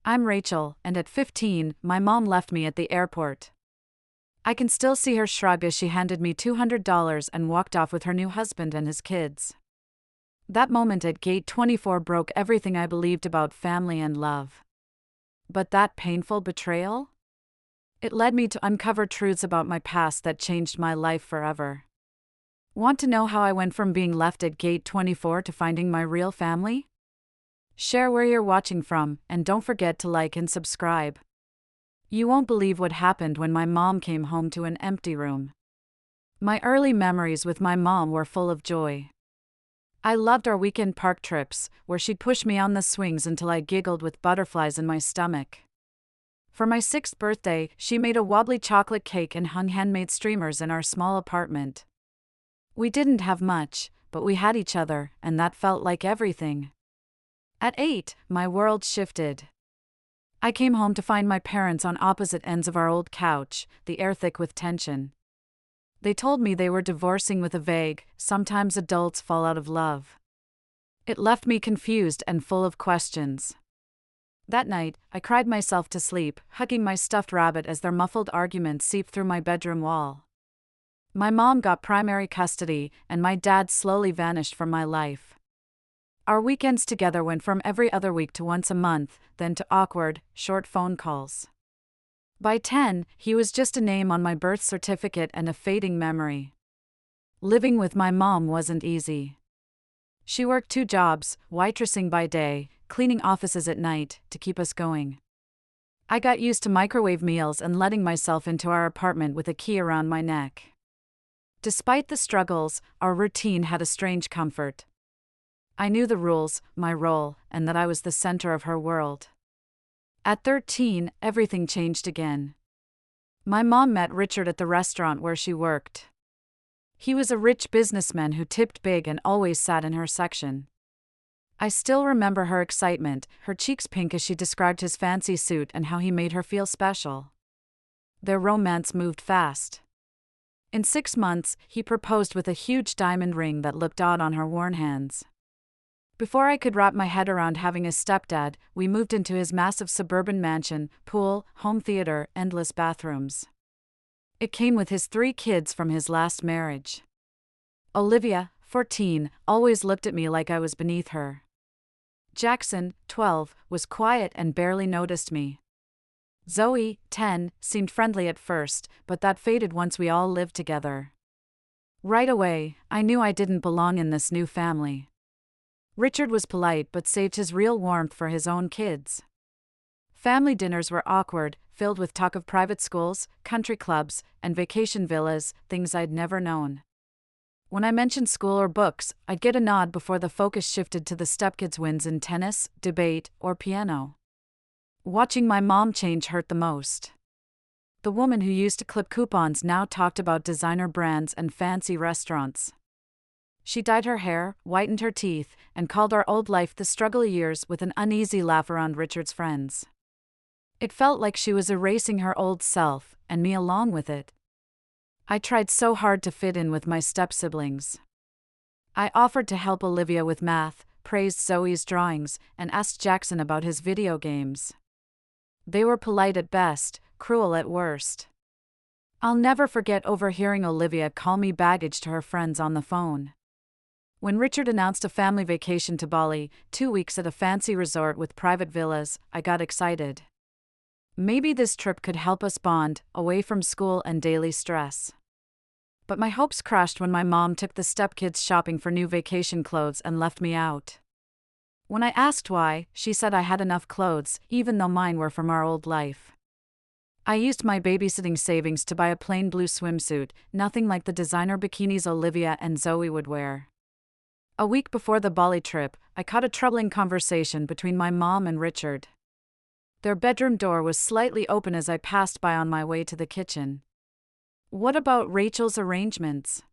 I'm Rachel, and at 15, my mom left me at the airport. I can still see her shrug as she handed me $200 and walked off with her new husband and his kids. That moment at gate 24 broke everything I believed about family and love. But that painful betrayal? It led me to uncover truths about my past that changed my life forever. Want to know how I went from being left at gate 24 to finding my real family? Share where you're watching from, and don't forget to like and subscribe. You won't believe what happened when my mom came home to an empty room. My early memories with my mom were full of joy. I loved our weekend park trips, where she'd push me on the swings until I giggled with butterflies in my stomach. For my 6th birthday, she made a wobbly chocolate cake and hung handmade streamers in our small apartment. We didn't have much, but we had each other, and that felt like everything. At 8, my world shifted. I came home to find my parents on opposite ends of our old couch, the air thick with tension. They told me they were divorcing with a vague, sometimes adults fall out of love. It left me confused and full of questions. That night, I cried myself to sleep, hugging my stuffed rabbit as their muffled arguments seeped through my bedroom wall. My mom got primary custody, and my dad slowly vanished from my life. Our weekends together went from every other week to once a month, then to awkward, short phone calls. By 10, he was just a name on my birth certificate and a fading memory. Living with my mom wasn't easy. She worked 2 jobs, waitressing by day, cleaning offices at night, to keep us going. I got used to microwave meals and letting myself into our apartment with a key around my neck. Despite the struggles, our routine had a strange comfort. I knew the rules, my role, and that I was the center of her world. At 13, everything changed again. My mom met Richard at the restaurant where she worked. He was a rich businessman who tipped big and always sat in her section. I still remember her excitement, her cheeks pink as she described his fancy suit and how he made her feel special. Their romance moved fast. In 6 months, he proposed with a huge diamond ring that looked odd on her worn hands. Before I could wrap my head around having a stepdad, we moved into his massive suburban mansion, pool, home theater, endless bathrooms. It came with his 3 kids from his last marriage. Olivia, 14, always looked at me like I was beneath her. Jackson, 12, was quiet and barely noticed me. Zoe, 10, seemed friendly at first, but that faded once we all lived together. Right away, I knew I didn't belong in this new family. Richard was polite but saved his real warmth for his own kids. Family dinners were awkward, filled with talk of private schools, country clubs, and vacation villas, things I'd never known. When I mentioned school or books, I'd get a nod before the focus shifted to the stepkids' wins in tennis, debate, or piano. Watching my mom change hurt the most. The woman who used to clip coupons now talked about designer brands and fancy restaurants. She dyed her hair, whitened her teeth, and called our old life the struggle years with an uneasy laugh around Richard's friends. It felt like she was erasing her old self, and me along with it. I tried so hard to fit in with my step-siblings. I offered to help Olivia with math, praised Zoe's drawings, and asked Jackson about his video games. They were polite at best, cruel at worst. I'll never forget overhearing Olivia call me baggage to her friends on the phone. When Richard announced a family vacation to Bali, 2 weeks at a fancy resort with private villas, I got excited. Maybe this trip could help us bond, away from school and daily stress. But my hopes crashed when my mom took the stepkids shopping for new vacation clothes and left me out. When I asked why, she said I had enough clothes, even though mine were from our old life. I used my babysitting savings to buy a plain blue swimsuit, nothing like the designer bikinis Olivia and Zoe would wear. A week before the Bali trip, I caught a troubling conversation between my mom and Richard. Their bedroom door was slightly open as I passed by on my way to the kitchen. "What about Rachel's arrangements?"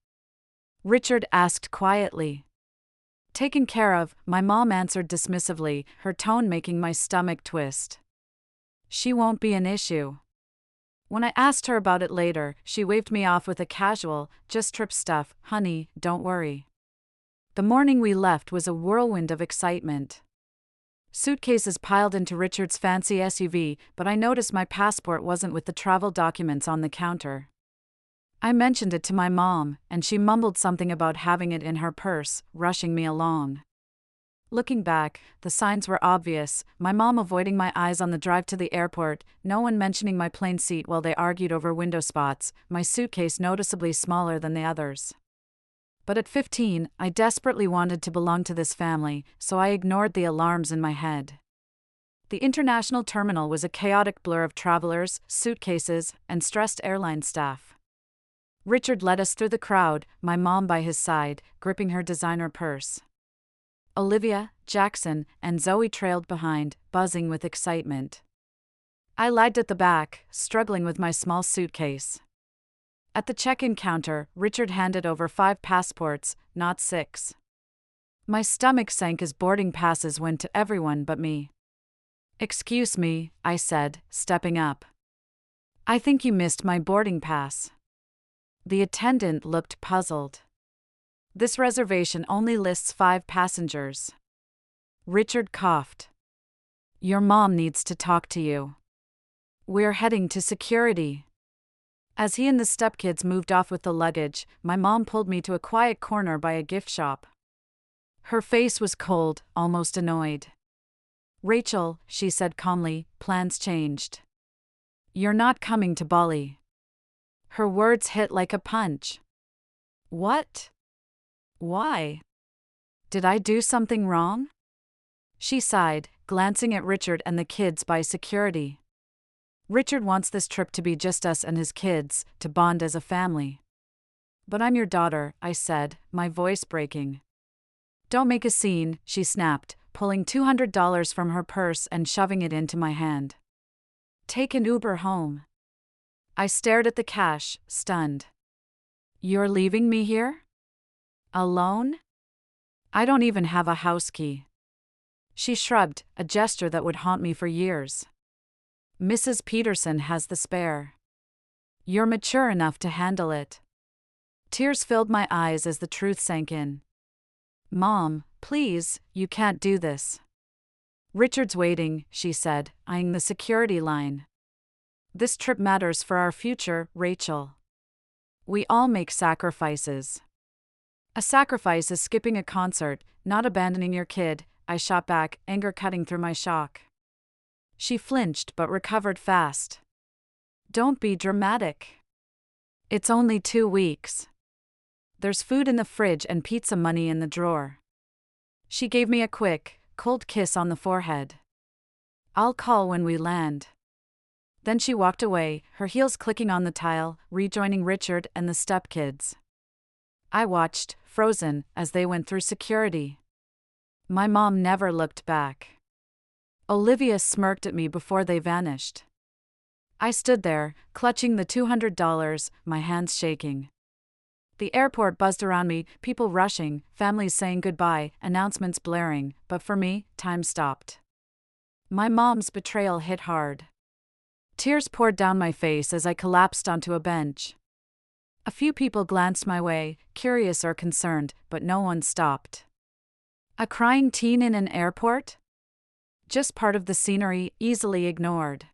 Richard asked quietly. "Taken care of," my mom answered dismissively, her tone making my stomach twist. "She won't be an issue." When I asked her about it later, she waved me off with a casual, "Just trip stuff, honey, don't worry." The morning we left was a whirlwind of excitement. Suitcases piled into Richard's fancy SUV, but I noticed my passport wasn't with the travel documents on the counter. I mentioned it to my mom, and she mumbled something about having it in her purse, rushing me along. Looking back, the signs were obvious: my mom avoiding my eyes on the drive to the airport, no one mentioning my plane seat while they argued over window spots, my suitcase noticeably smaller than the others. But at 15, I desperately wanted to belong to this family, so I ignored the alarms in my head. The international terminal was a chaotic blur of travelers, suitcases, and stressed airline staff. Richard led us through the crowd, my mom by his side, gripping her designer purse. Olivia, Jackson, and Zoe trailed behind, buzzing with excitement. I lagged at the back, struggling with my small suitcase. At the check-in counter, Richard handed over 5 passports, not 6. My stomach sank as boarding passes went to everyone but me. "Excuse me," I said, stepping up. "I think you missed my boarding pass." The attendant looked puzzled. "This reservation only lists 5 passengers." Richard coughed. "Your mom needs to talk to you. We're heading to security." As he and the stepkids moved off with the luggage, my mom pulled me to a quiet corner by a gift shop. Her face was cold, almost annoyed. "Rachel," she said calmly, "plans changed. You're not coming to Bali." Her words hit like a punch. "What? Why? Did I do something wrong?" She sighed, glancing at Richard and the kids by security. "Richard wants this trip to be just us and his kids, to bond as a family." "But I'm your daughter," I said, my voice breaking. "Don't make a scene," she snapped, pulling $200 from her purse and shoving it into my hand. "Take an Uber home." I stared at the cash, stunned. "You're leaving me here? Alone? I don't even have a house key." She shrugged, a gesture that would haunt me for years. "Mrs. Peterson has the spare. You're mature enough to handle it." Tears filled my eyes as the truth sank in. "Mom, please, you can't do this." "Richard's waiting," she said, eyeing the security line. "This trip matters for our future, Rachel. We all make sacrifices." "A sacrifice is skipping a concert, not abandoning your kid," I shot back, anger cutting through my shock. She flinched but recovered fast. "Don't be dramatic. It's only 2 weeks. There's food in the fridge and pizza money in the drawer." She gave me a quick, cold kiss on the forehead. "I'll call when we land." Then she walked away, her heels clicking on the tile, rejoining Richard and the stepkids. I watched, frozen, as they went through security. My mom never looked back. Olivia smirked at me before they vanished. I stood there, clutching the $200, my hands shaking. The airport buzzed around me, people rushing, families saying goodbye, announcements blaring, but for me, time stopped. My mom's betrayal hit hard. Tears poured down my face as I collapsed onto a bench. A few people glanced my way, curious or concerned, but no one stopped. A crying teen in an airport? Just part of the scenery, easily ignored.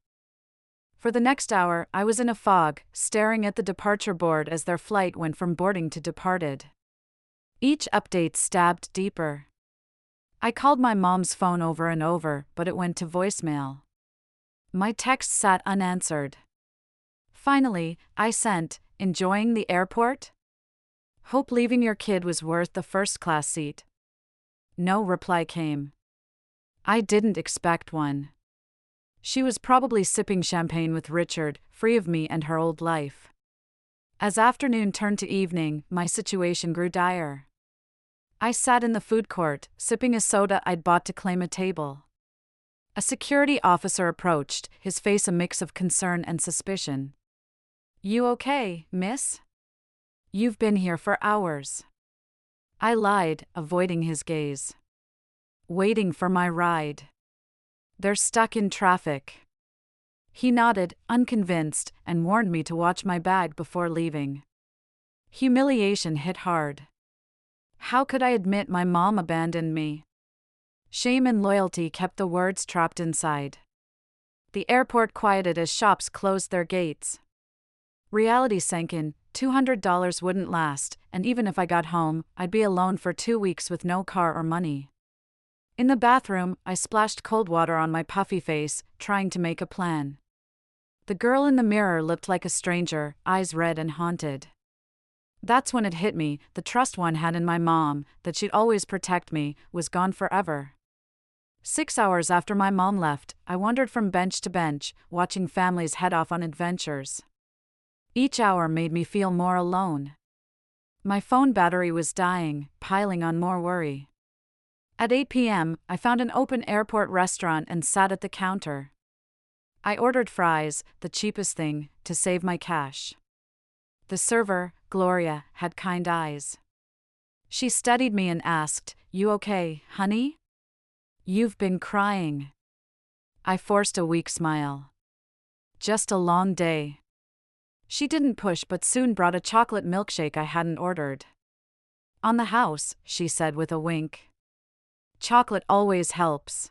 For the next hour, I was in a fog, staring at the departure board as their flight went from boarding to departed. Each update stabbed deeper. I called my mom's phone over and over, but it went to voicemail. My text sat unanswered. Finally, I sent, "Enjoying the airport? Hope leaving your kid was worth the first-class seat." No reply came. I didn't expect one. She was probably sipping champagne with Richard, free of me and her old life. As afternoon turned to evening, my situation grew dire. I sat in the food court, sipping a soda I'd bought to claim a table. A security officer approached, his face a mix of concern and suspicion. "You okay, miss? You've been here for hours." I lied, avoiding his gaze. "Waiting for my ride. They're stuck in traffic." He nodded, unconvinced, and warned me to watch my bag before leaving. Humiliation hit hard. How could I admit my mom abandoned me? Shame and loyalty kept the words trapped inside. The airport quieted as shops closed their gates. Reality sank in. $200 wouldn't last, and even if I got home, I'd be alone for 2 weeks with no car or money. In the bathroom, I splashed cold water on my puffy face, trying to make a plan. The girl in the mirror looked like a stranger, eyes red and haunted. That's when it hit me, the trust one had in my mom, that she'd always protect me, was gone forever. 6 hours after my mom left, I wandered from bench to bench, watching families head off on adventures. Each hour made me feel more alone. My phone battery was dying, piling on more worry. At 8 p.m., I found an open airport restaurant and sat at the counter. I ordered fries, the cheapest thing, to save my cash. The server, Gloria, had kind eyes. She studied me and asked, "You okay, honey? You've been crying." I forced a weak smile. "Just a long day." She didn't push but soon brought a chocolate milkshake I hadn't ordered. "On the house," she said with a wink. "Chocolate always helps."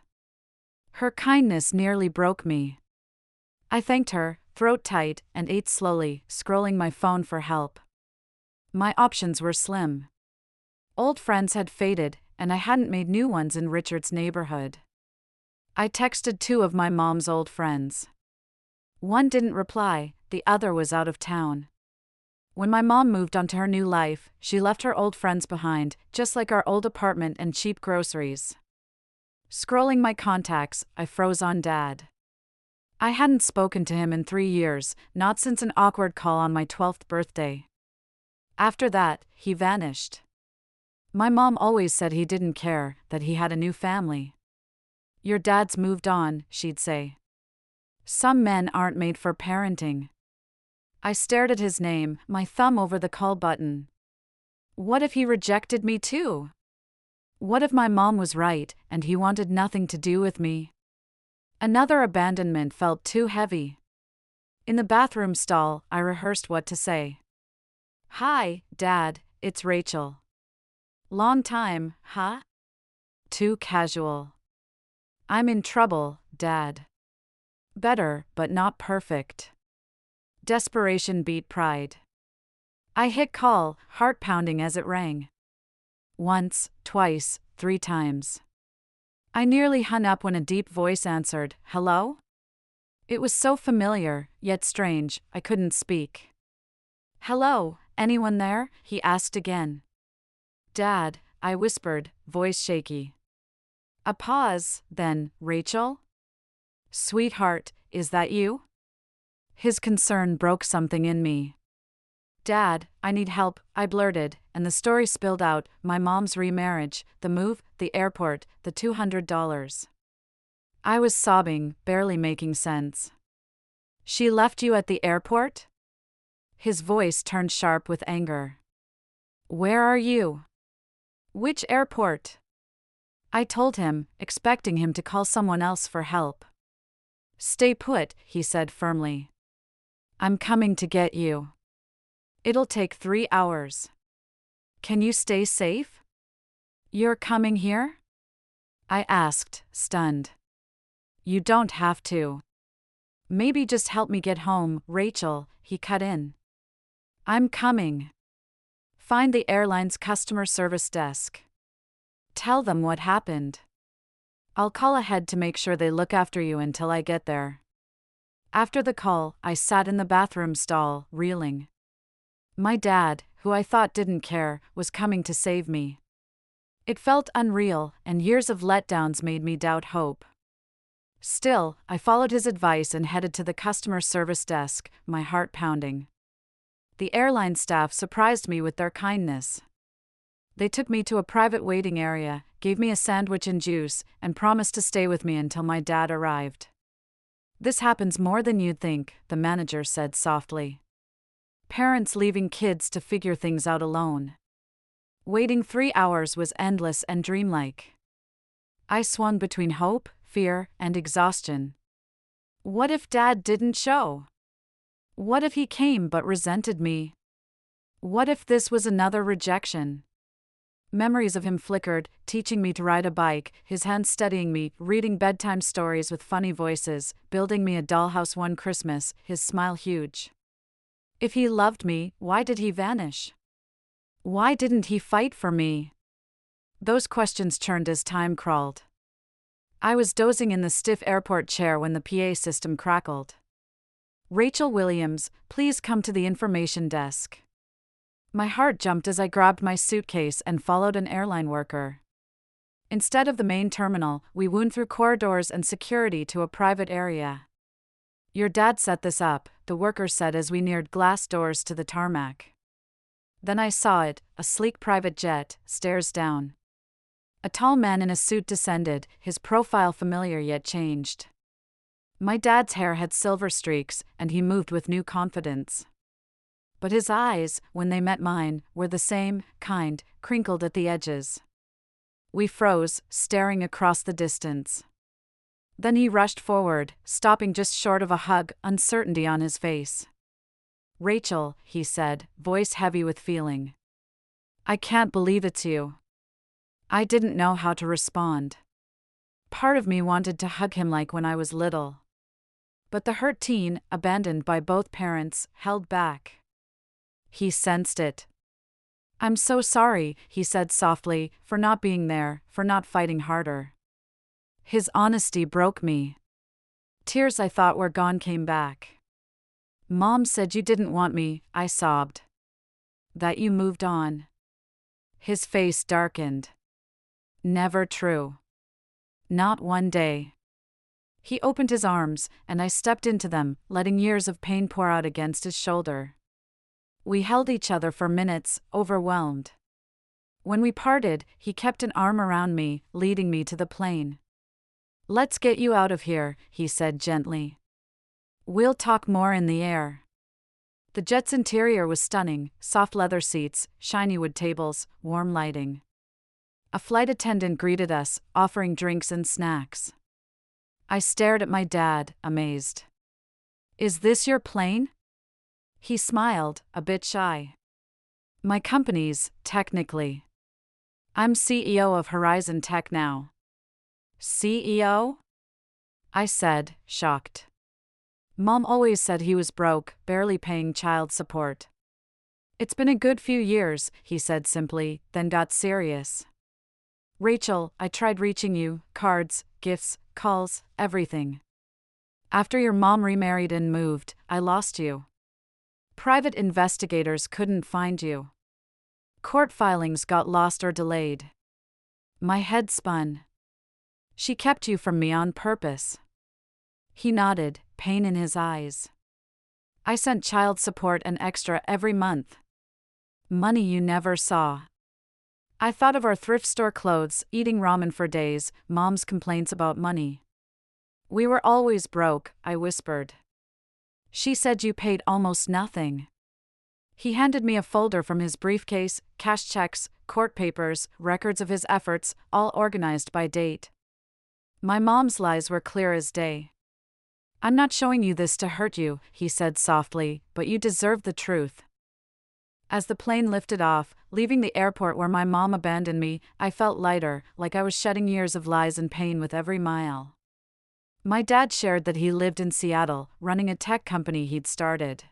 Her kindness nearly broke me. I thanked her, throat tight, and ate slowly, scrolling my phone for help. My options were slim. Old friends had faded, and I hadn't made new ones in Richard's neighborhood. I texted 2 of my mom's old friends. One didn't reply, the other was out of town. When my mom moved on to her new life, she left her old friends behind, just like our old apartment and cheap groceries. Scrolling my contacts, I froze on Dad. I hadn't spoken to him in 3 years, not since an awkward call on my 12th birthday. After that, he vanished. My mom always said he didn't care, that he had a new family. "Your dad's moved on," she'd say. "Some men aren't made for parenting." I stared at his name, my thumb over the call button. What if he rejected me too? What if my mom was right, and he wanted nothing to do with me? Another abandonment felt too heavy. In the bathroom stall, I rehearsed what to say. "Hi, Dad, it's Rachel." "Long time, huh?" Too casual. "I'm in trouble, Dad." Better, but not perfect. Desperation beat pride. I hit call, heart pounding as it rang. Once, twice, 3 times. I nearly hung up when a deep voice answered, "Hello?" It was so familiar, yet strange, I couldn't speak. "Hello, anyone there?" he asked again. "Dad," I whispered, voice shaky. A pause, then, "Rachel?" "Sweetheart, is that you?" His concern broke something in me. "Dad, I need help," I blurted, and the story spilled out, my mom's remarriage, the move, the airport, the $200. I was sobbing, barely making sense. "She left you at the airport?" His voice turned sharp with anger. "Where are you?" "Which airport?" I told him, expecting him to call someone else for help. "Stay put," he said firmly. "I'm coming to get you. It'll take 3 hours. Can you stay safe?" "You're coming here?" I asked, stunned. "You don't have to. Maybe just help me get home, Rachel," he cut in. "I'm coming. Find the airline's customer service desk. Tell them what happened. I'll call ahead to make sure they look after you until I get there." After the call, I sat in the bathroom stall, reeling. My dad, who I thought didn't care, was coming to save me. It felt unreal, and years of letdowns made me doubt hope. Still, I followed his advice and headed to the customer service desk, my heart pounding. The airline staff surprised me with their kindness. They took me to a private waiting area, gave me a sandwich and juice, and promised to stay with me until my dad arrived. "This happens more than you'd think," the manager said softly. "Parents leaving kids to figure things out alone." Waiting 3 hours was endless and dreamlike. I swung between hope, fear, and exhaustion. What if Dad didn't show? What if he came but resented me? What if this was another rejection? Memories of him flickered, teaching me to ride a bike, his hand steadying me, reading bedtime stories with funny voices, building me a dollhouse one Christmas, his smile huge. If he loved me, why did he vanish? Why didn't he fight for me? Those questions churned as time crawled. I was dozing in the stiff airport chair when the PA system crackled. "Rachel Williams, please come to the information desk." My heart jumped as I grabbed my suitcase and followed an airline worker. Instead of the main terminal, we wound through corridors and security to a private area. "Your dad set this up," the worker said as we neared glass doors to the tarmac. Then I saw it, a sleek private jet, stairs down. A tall man in a suit descended, his profile familiar yet changed. My dad's hair had silver streaks, and he moved with new confidence. But his eyes, when they met mine, were the same, kind, crinkled at the edges. We froze, staring across the distance. Then he rushed forward, stopping just short of a hug, uncertainty on his face. "Rachel," he said, voice heavy with feeling. "I can't believe it's you." I didn't know how to respond. Part of me wanted to hug him like when I was little. But the hurt teen, abandoned by both parents, held back. He sensed it. "I'm so sorry," he said softly, "for not being there, for not fighting harder." His honesty broke me. Tears I thought were gone came back. "Mom said you didn't want me," I sobbed. "That you moved on." His face darkened. "Never true. Not one day." He opened his arms, and I stepped into them, letting years of pain pour out against his shoulder. We held each other for minutes, overwhelmed. When we parted, he kept an arm around me, leading me to the plane. "Let's get you out of here," he said gently. "We'll talk more in the air." The jet's interior was stunning, soft leather seats, shiny wood tables, warm lighting. A flight attendant greeted us, offering drinks and snacks. I stared at my dad, amazed. "Is this your plane?" He smiled, a bit shy. "My company's, technically. I'm CEO of Horizon Tech now." "CEO?" I said, shocked. "Mom always said he was broke, barely paying child support." "It's been a good few years," he said simply, then got serious. "Rachel, I tried reaching you, cards, gifts, calls, everything. After your mom remarried and moved, I lost you. Private investigators couldn't find you. Court filings got lost or delayed." My head spun. "She kept you from me on purpose." He nodded, pain in his eyes. "I sent child support and extra every month. Money you never saw. I thought of our thrift store clothes, eating ramen for days, mom's complaints about money. We were always broke," I whispered. "She said you paid almost nothing." He handed me a folder from his briefcase, cash checks, court papers, records of his efforts, all organized by date. My mom's lies were clear as day. "I'm not showing you this to hurt you," he said softly, "but you deserve the truth." As the plane lifted off, leaving the airport where my mom abandoned me, I felt lighter, like I was shedding years of lies and pain with every mile. My dad shared that he lived in Seattle, running a tech company he'd started.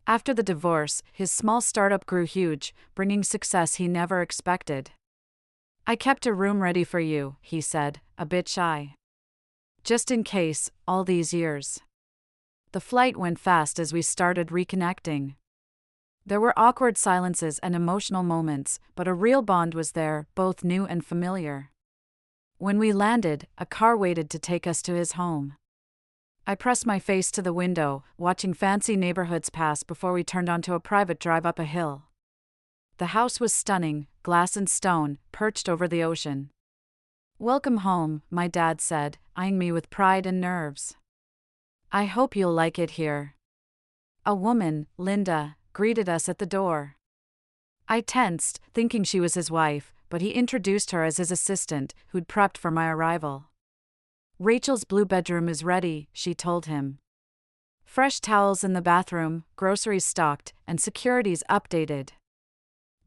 After the divorce, his small startup grew huge, bringing success he never expected. "I kept a room ready for you," he said, a bit shy. "Just in case, all these years." The flight went fast as we started reconnecting. There were awkward silences and emotional moments, but a real bond was there, both new and familiar. When we landed, a car waited to take us to his home. I pressed my face to the window, watching fancy neighborhoods pass before we turned onto a private drive up a hill. The house was stunning, glass and stone, perched over the ocean. "Welcome home," my dad said, eyeing me with pride and nerves. "I hope you'll like it here." A woman, Linda, greeted us at the door. I tensed, thinking she was his wife, but he introduced her as his assistant, who'd prepped for my arrival. "Rachel's blue bedroom is ready," she told him. "Fresh towels in the bathroom, groceries stocked, and security's updated."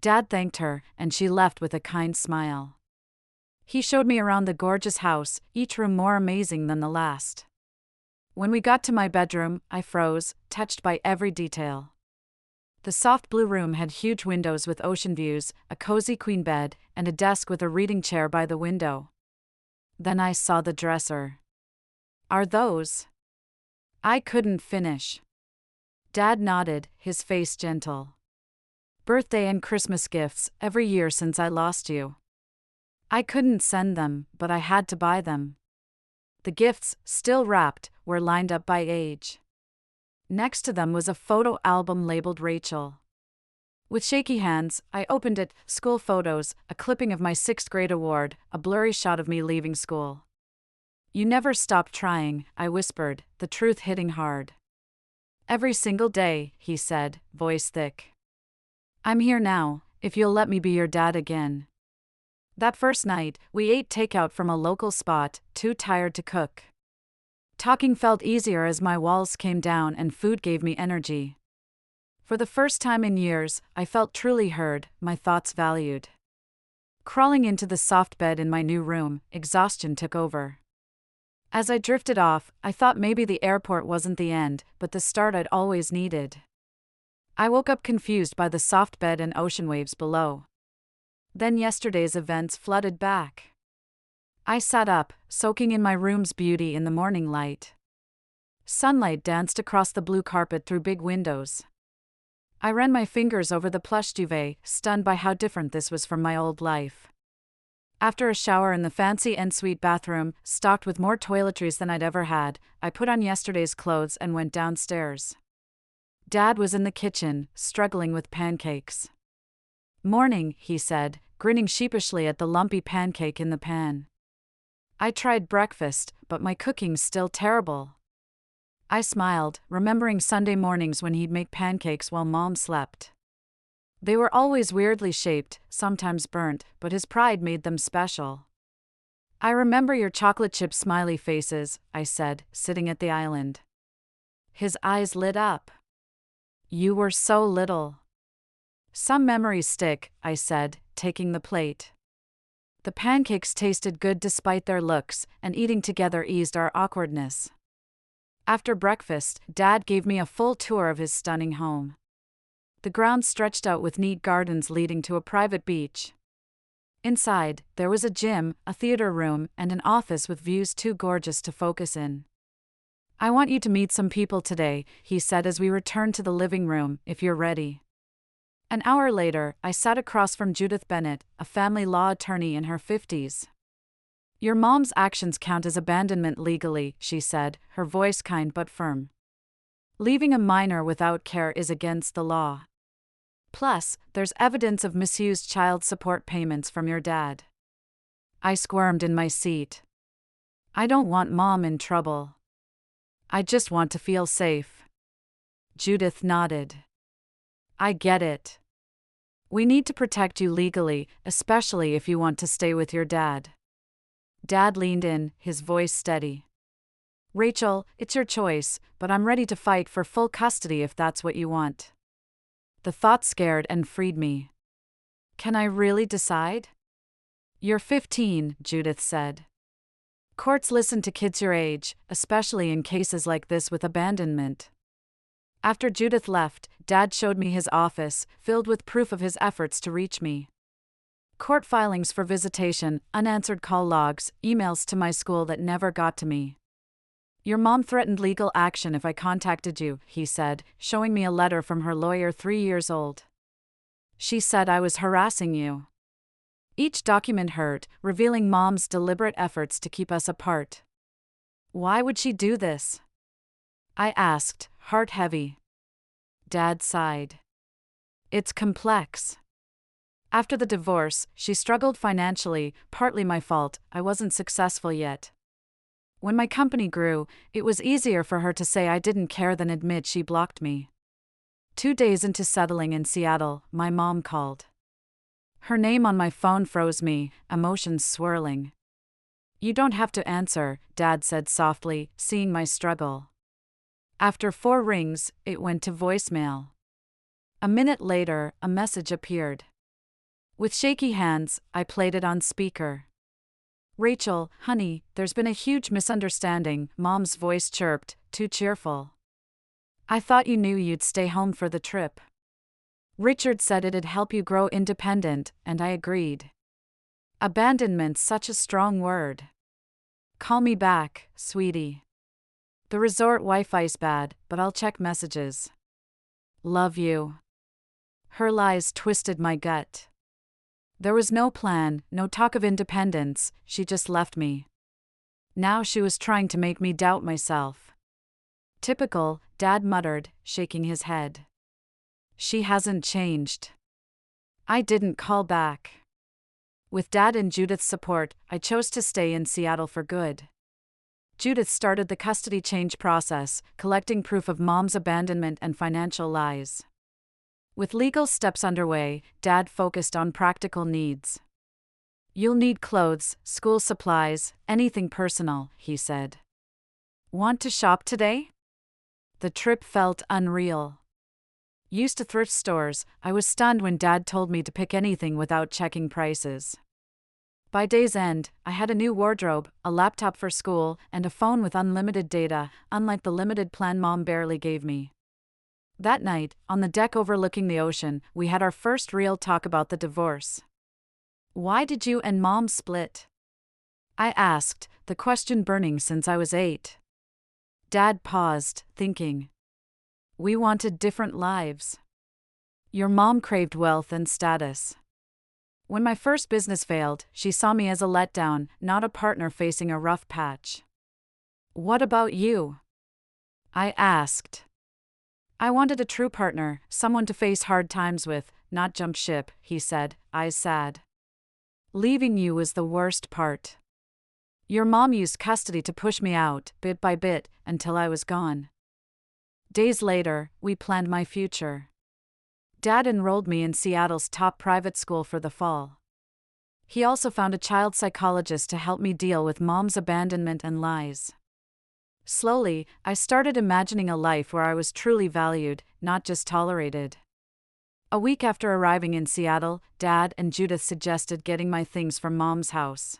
Dad thanked her, and she left with a kind smile. He showed me around the gorgeous house, each room more amazing than the last. When we got to my bedroom, I froze, touched by every detail. The soft blue room had huge windows with ocean views, a cozy queen bed, and a desk with a reading chair by the window. Then I saw the dresser. Are those? I couldn't finish. Dad nodded, his face gentle. Birthday and Christmas gifts, every year since I lost you. I couldn't send them, but I had to buy them. The gifts, still wrapped, were lined up by age. Next to them was a photo album labeled Rachel. With shaky hands, I opened it, school photos, a clipping of my 6th grade award, a blurry shot of me leaving school. You never stopped trying, I whispered, the truth hitting hard. Every single day, he said, voice thick. I'm here now, if you'll let me be your dad again. That first night, we ate takeout from a local spot, too tired to cook. Talking felt easier as my walls came down and food gave me energy. For the first time in years, I felt truly heard, my thoughts valued. Crawling into the soft bed in my new room, exhaustion took over. As I drifted off, I thought maybe the airport wasn't the end, but the start I'd always needed. I woke up confused by the soft bed and ocean waves below. Then yesterday's events flooded back. I sat up, soaking in my room's beauty in the morning light. Sunlight danced across the blue carpet through big windows. I ran my fingers over the plush duvet, stunned by how different this was from my old life. After a shower in the fancy ensuite bathroom, stocked with more toiletries than I'd ever had, I put on yesterday's clothes and went downstairs. Dad was in the kitchen, struggling with pancakes. Morning, he said, grinning sheepishly at the lumpy pancake in the pan. I tried breakfast, but my cooking's still terrible. I smiled, remembering Sunday mornings when he'd make pancakes while Mom slept. They were always weirdly shaped, sometimes burnt, but his pride made them special. I remember your chocolate chip smiley faces, I said, sitting at the island. His eyes lit up. You were so little. Some memories stick, I said, taking the plate. The pancakes tasted good despite their looks, and eating together eased our awkwardness. After breakfast, Dad gave me a full tour of his stunning home. The grounds stretched out with neat gardens leading to a private beach. Inside, there was a gym, a theater room, and an office with views too gorgeous to focus in. I want you to meet some people today, he said as we returned to the living room, if you're ready. An hour later, I sat across from Judith Bennett, a family law attorney in her 50s. Your mom's actions count as abandonment legally, she said, her voice kind but firm. Leaving a minor without care is against the law. Plus, there's evidence of misused child support payments from your dad. I squirmed in my seat. I don't want Mom in trouble. I just want to feel safe. Judith nodded. I get it. We need to protect you legally, especially if you want to stay with your dad. Dad leaned in, his voice steady. Rachel, it's your choice, but I'm ready to fight for full custody if that's what you want. The thought scared and freed me. Can I really decide? You're 15, Judith said. Courts listen to kids your age, especially in cases like this with abandonment. After Judith left, Dad showed me his office, filled with proof of his efforts to reach me. Court filings for visitation, unanswered call logs, emails to my school that never got to me. Your mom threatened legal action if I contacted you, he said, showing me a letter from her lawyer 3 years old. She said I was harassing you. Each document hurt, revealing Mom's deliberate efforts to keep us apart. Why would she do this? I asked, heart heavy. Dad sighed. It's complex. After the divorce, she struggled financially, partly my fault, I wasn't successful yet. When my company grew, it was easier for her to say I didn't care than admit she blocked me. 2 days into settling in Seattle, my mom called. Her name on my phone froze me, emotions swirling. You don't have to answer, Dad said softly, seeing my struggle. After 4 rings, it went to voicemail. A minute later, a message appeared. With shaky hands, I played it on speaker. Rachel, honey, there's been a huge misunderstanding, Mom's voice chirped, too cheerful. I thought you knew you'd stay home for the trip. Richard said it'd help you grow independent, and I agreed. Abandonment's such a strong word. Call me back, sweetie. The resort Wi-Fi's bad, but I'll check messages. Love you. Her lies twisted my gut. There was no plan, no talk of independence, she just left me. Now she was trying to make me doubt myself. Typical, Dad muttered, shaking his head. She hasn't changed. I didn't call back. With Dad and Judith's support, I chose to stay in Seattle for good. Judith started the custody change process, collecting proof of Mom's abandonment and financial lies. With legal steps underway, Dad focused on practical needs. You'll need clothes, school supplies, anything personal, he said. Want to shop today? The trip felt unreal. Used to thrift stores, I was stunned when Dad told me to pick anything without checking prices. By day's end, I had a new wardrobe, a laptop for school, and a phone with unlimited data, unlike the limited plan Mom barely gave me. That night, on the deck overlooking the ocean, we had our first real talk about the divorce. Why did you and Mom split? I asked, the question burning since I was 8. Dad paused, thinking. We wanted different lives. Your mom craved wealth and status. When my first business failed, she saw me as a letdown, not a partner facing a rough patch. What about you? I asked. I wanted a true partner, someone to face hard times with, not jump ship, he said, eyes sad. Leaving you was the worst part. Your mom used custody to push me out, bit by bit, until I was gone. Days later, we planned my future. Dad enrolled me in Seattle's top private school for the fall. He also found a child psychologist to help me deal with Mom's abandonment and lies. Slowly, I started imagining a life where I was truly valued, not just tolerated. A week after arriving in Seattle, Dad and Judith suggested getting my things from Mom's house.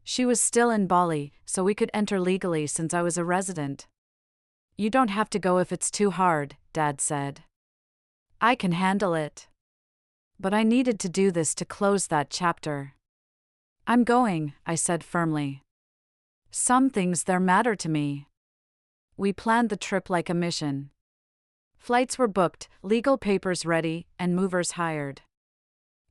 She was still in Bali, so we could enter legally since I was a resident. You don't have to go if it's too hard, Dad said. I can handle it. But I needed to do this to close that chapter. I'm going, I said firmly. Some things there matter to me. We planned the trip like a mission. Flights were booked, legal papers ready, and movers hired.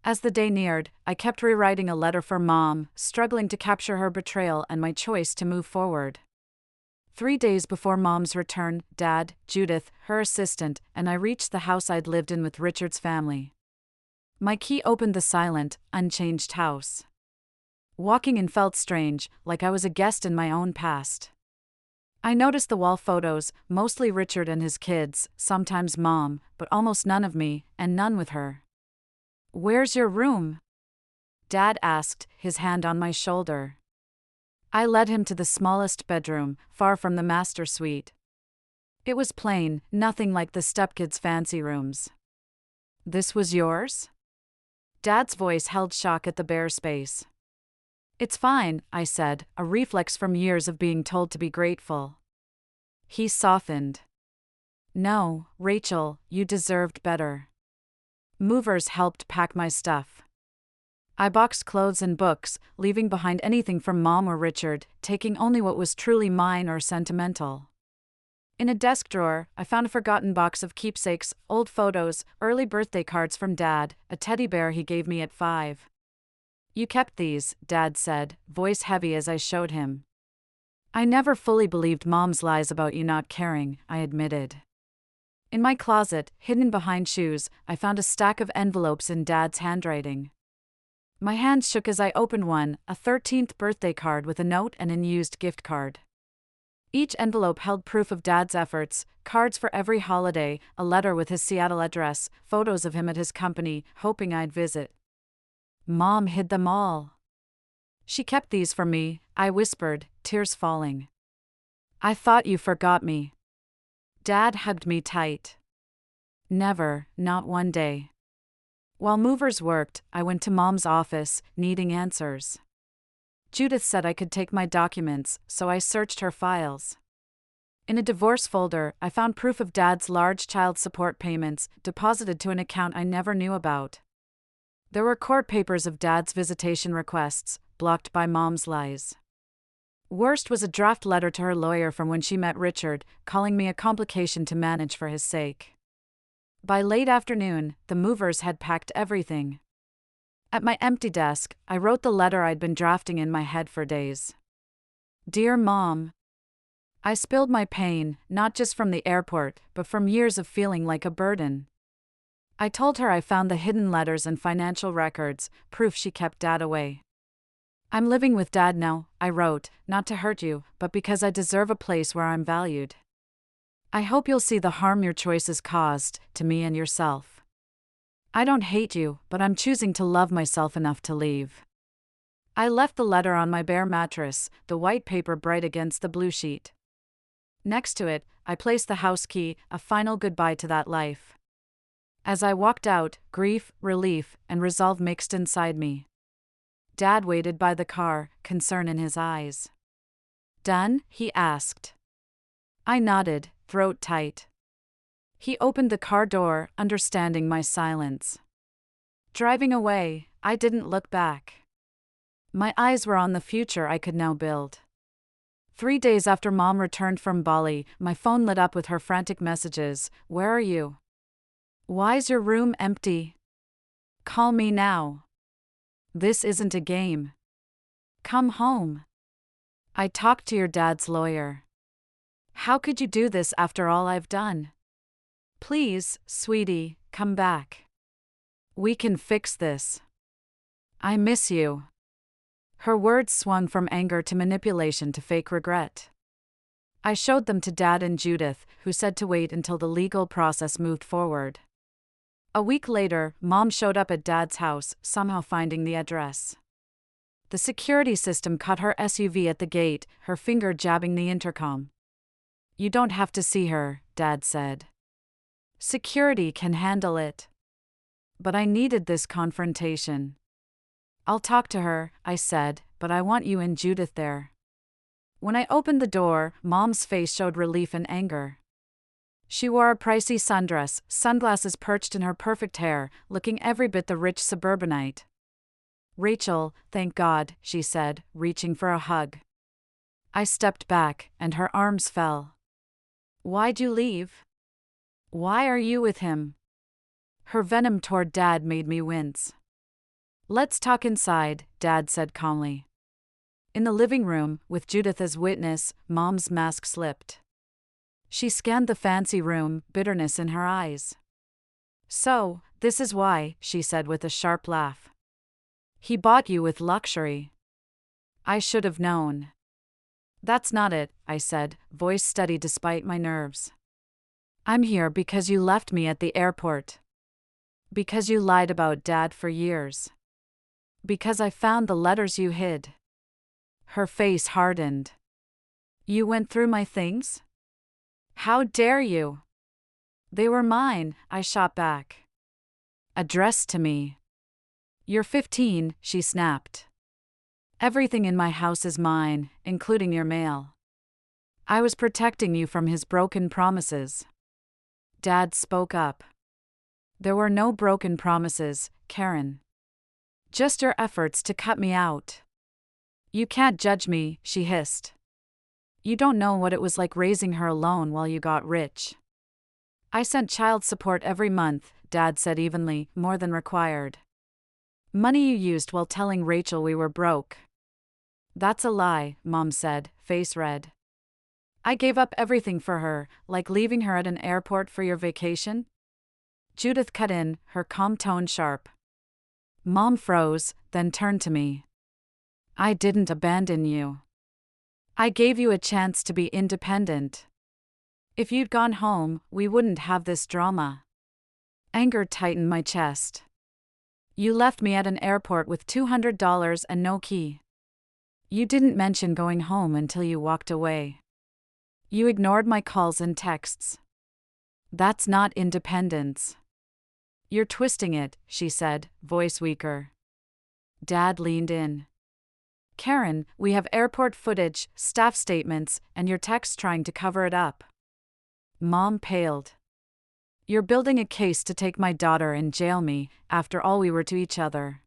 As the day neared, I kept rewriting a letter for Mom, struggling to capture her betrayal and my choice to move forward. 3 days before Mom's return, Dad, Judith, her assistant, and I reached the house I'd lived in with Richard's family. My key opened the silent, unchanged house. Walking in felt strange, like I was a guest in my own past. I noticed the wall photos, mostly Richard and his kids, sometimes Mom, but almost none of me, and none with her. Where's your room? Dad asked, his hand on my shoulder. I led him to the smallest bedroom, far from the master suite. It was plain, nothing like the stepkids' fancy rooms. This was yours? Dad's voice held shock at the bare space. It's fine, I said, a reflex from years of being told to be grateful. He softened. No, Rachel, you deserved better. Movers helped pack my stuff. I boxed clothes and books, leaving behind anything from Mom or Richard, taking only what was truly mine or sentimental. In a desk drawer, I found a forgotten box of keepsakes, old photos, early birthday cards from Dad, a teddy bear he gave me at 5. You kept these, Dad said, voice heavy as I showed him. I never fully believed Mom's lies about you not caring, I admitted. In my closet, hidden behind shoes, I found a stack of envelopes in Dad's handwriting. My hand shook as I opened one, a 13th birthday card with a note and an unused gift card. Each envelope held proof of Dad's efforts, cards for every holiday, a letter with his Seattle address, photos of him at his company, hoping I'd visit. Mom hid them all. She kept these from me, I whispered, tears falling. I thought you forgot me. Dad hugged me tight. Never, not one day. While movers worked, I went to Mom's office, needing answers. Judith said I could take my documents, so I searched her files. In a divorce folder, I found proof of Dad's large child support payments deposited to an account I never knew about. There were court papers of Dad's visitation requests, blocked by Mom's lies. Worst was a draft letter to her lawyer from when she met Richard, calling me a complication to manage for his sake. By late afternoon, the movers had packed everything. At my empty desk, I wrote the letter I'd been drafting in my head for days. Dear Mom. I spilled my pain, not just from the airport, but from years of feeling like a burden. I told her I found the hidden letters and financial records, proof she kept Dad away. I'm living with Dad now, I wrote, not to hurt you, but because I deserve a place where I'm valued. I hope you'll see the harm your choices caused to me and yourself. I don't hate you, but I'm choosing to love myself enough to leave. I left the letter on my bare mattress, the white paper bright against the blue sheet. Next to it, I placed the house key, a final goodbye to that life. As I walked out, grief, relief, and resolve mixed inside me. Dad waited by the car, concern in his eyes. Done? He asked. I nodded, throat tight. He opened the car door, understanding my silence. Driving away, I didn't look back. My eyes were on the future I could now build. 3 days after Mom returned from Bali, my phone lit up with her frantic messages. Where are you? Why's your room empty? Call me now. This isn't a game. Come home. I talked to your dad's lawyer. How could you do this after all I've done? Please, sweetie, come back. We can fix this. I miss you. Her words swung from anger to manipulation to fake regret. I showed them to Dad and Judith, who said to wait until the legal process moved forward. A week later, Mom showed up at Dad's house, somehow finding the address. The security system caught her SUV at the gate, her finger jabbing the intercom. You don't have to see her, Dad said. Security can handle it. But I needed this confrontation. I'll talk to her, I said, but I want you and Judith there. When I opened the door, Mom's face showed relief and anger. She wore a pricey sundress, sunglasses perched in her perfect hair, looking every bit the rich suburbanite. Rachel, thank God, she said, reaching for a hug. I stepped back, and her arms fell. Why'd you leave? Why are you with him? Her venom toward Dad made me wince. Let's talk inside, Dad said calmly. In the living room, with Judith as witness, Mom's mask slipped. She scanned the fancy room, bitterness in her eyes. So, this is why, she said with a sharp laugh. He bought you with luxury. I should have known. That's not it, I said, voice steady despite my nerves. I'm here because you left me at the airport. Because you lied about Dad for years. Because I found the letters you hid. Her face hardened. You went through my things? How dare you? They were mine, I shot back. Addressed to me. You're 15, she snapped. Everything in my house is mine, including your mail. I was protecting you from his broken promises. Dad spoke up. There were no broken promises, Karen. Just your efforts to cut me out. You can't judge me, she hissed. You don't know what it was like raising her alone while you got rich. I sent child support every month, Dad said evenly, more than required. Money you used while telling Rachel we were broke. That's a lie, Mom said, face red. I gave up everything for her, like leaving her at an airport for your vacation? Judith cut in, her calm tone sharp. Mom froze, then turned to me. I didn't abandon you. I gave you a chance to be independent. If you'd gone home, we wouldn't have this drama. Anger tightened my chest. You left me at an airport with $200 and no key. You didn't mention going home until you walked away. You ignored my calls and texts. That's not independence. You're twisting it, she said, voice weaker. Dad leaned in. Karen, we have airport footage, staff statements, and your texts trying to cover it up. Mom paled. You're building a case to take my daughter and jail me, after all we were to each other.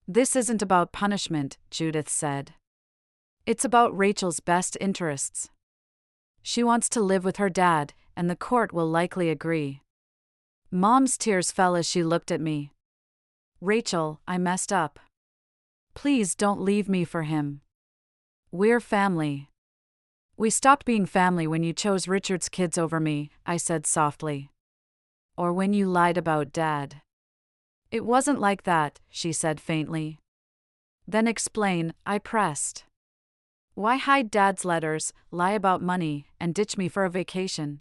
This isn't about punishment, Judith said. It's about Rachel's best interests. She wants to live with her dad, and the court will likely agree. Mom's tears fell as she looked at me. Rachel, I messed up. Please don't leave me for him. We're family. We stopped being family when you chose Richard's kids over me, I said softly. Or when you lied about Dad. It wasn't like that, she said faintly. Then explain, I pressed. Why hide Dad's letters, lie about money, and ditch me for a vacation?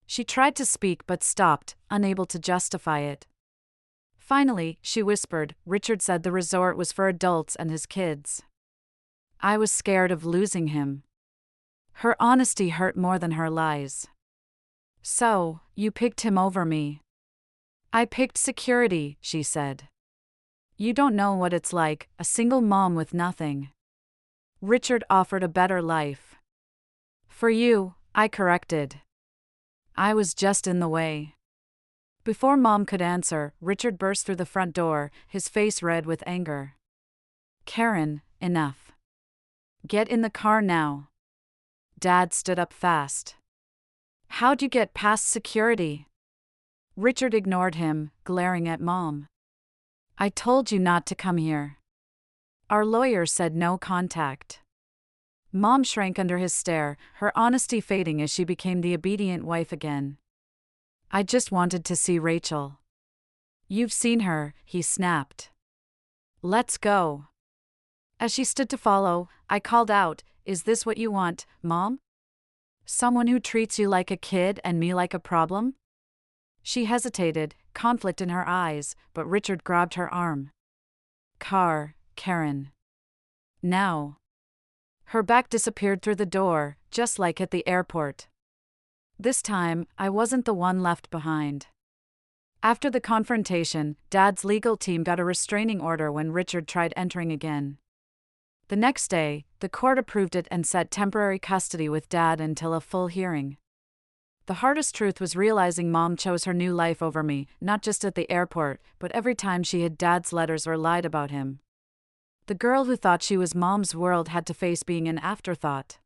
She tried to speak but stopped, unable to justify it. Finally, she whispered, Richard said the resort was for adults and his kids. I was scared of losing him. Her honesty hurt more than her lies. So, you picked him over me. I picked security, she said. You don't know what it's like, a single mom with nothing. Richard offered a better life. For you, I corrected. I was just in the way. Before Mom could answer, Richard burst through the front door, his face red with anger. Karen, enough. Get in the car now. Dad stood up fast. How'd you get past security? Richard ignored him, glaring at Mom. I told you not to come here. Our lawyer said no contact. Mom shrank under his stare, her honesty fading as she became the obedient wife again. I just wanted to see Rachel. You've seen her, he snapped. Let's go. As she stood to follow, I called out, Is this what you want, Mom? Someone who treats you like a kid and me like a problem? She hesitated, conflict in her eyes, but Richard grabbed her arm. Car, Karen. Now. Her back disappeared through the door, just like at the airport. This time, I wasn't the one left behind. After the confrontation, Dad's legal team got a restraining order when Richard tried entering again. The next day, the court approved it and set temporary custody with Dad until a full hearing. The hardest truth was realizing Mom chose her new life over me, not just at the airport, but every time she hid Dad's letters or lied about him. The girl who thought she was Mom's world had to face being an afterthought.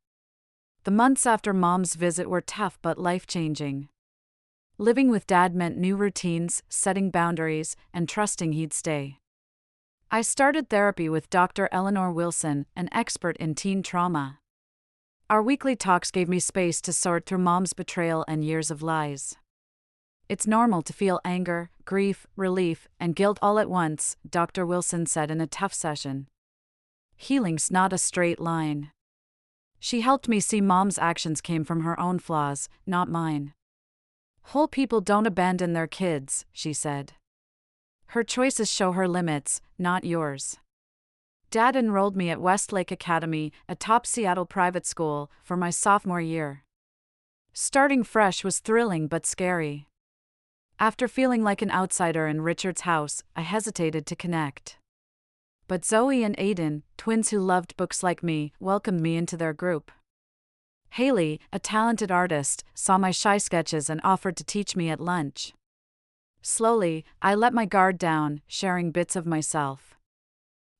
The months after Mom's visit were tough but life-changing. Living with Dad meant new routines, setting boundaries, and trusting he'd stay. I started therapy with Dr. Eleanor Wilson, an expert in teen trauma. Our weekly talks gave me space to sort through Mom's betrayal and years of lies. It's normal to feel anger, grief, relief, and guilt all at once, Dr. Wilson said in a tough session. Healing's not a straight line. She helped me see Mom's actions came from her own flaws, not mine. Whole people don't abandon their kids, she said. Her choices show her limits, not yours. Dad enrolled me at Westlake Academy, a top Seattle private school, for my sophomore year. Starting fresh was thrilling but scary. After feeling like an outsider in Richard's house, I hesitated to connect. But Zoe and Aiden, twins who loved books like me, welcomed me into their group. Haley, a talented artist, saw my shy sketches and offered to teach me at lunch. Slowly, I let my guard down, sharing bits of myself.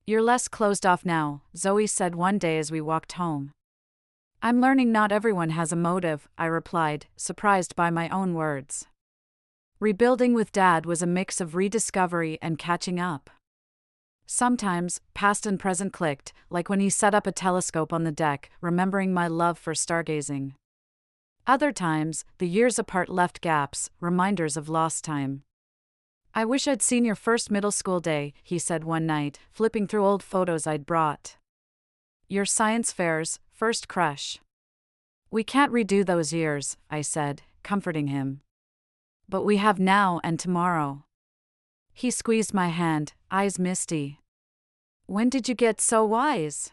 You're less closed off now, Zoe said one day as we walked home. I'm learning not everyone has a motive, I replied, surprised by my own words. Rebuilding with Dad was a mix of rediscovery and catching up. Sometimes, past and present clicked, like when he set up a telescope on the deck, remembering my love for stargazing. Other times, the years apart left gaps, reminders of lost time. I wish I'd seen your first middle school day, he said one night, flipping through old photos I'd brought. Your science fair's first crush. We can't redo those years, I said, comforting him. But we have now and tomorrow. He squeezed my hand, eyes misty. When did you get so wise?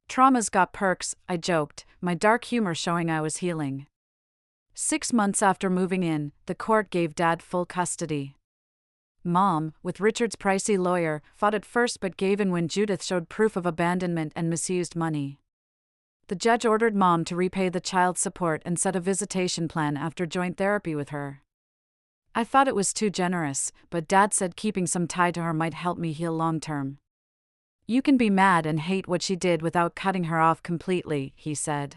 Trauma's got perks, I joked, my dark humor showing I was healing. 6 months after moving in, the court gave Dad full custody. Mom, with Richard's pricey lawyer, fought at first but gave in when Judith showed proof of abandonment and misused money. The judge ordered Mom to repay the child support and set a visitation plan after joint therapy with her. I thought it was too generous, but Dad said keeping some tie to her might help me heal long-term. You can be mad and hate what she did without cutting her off completely, he said.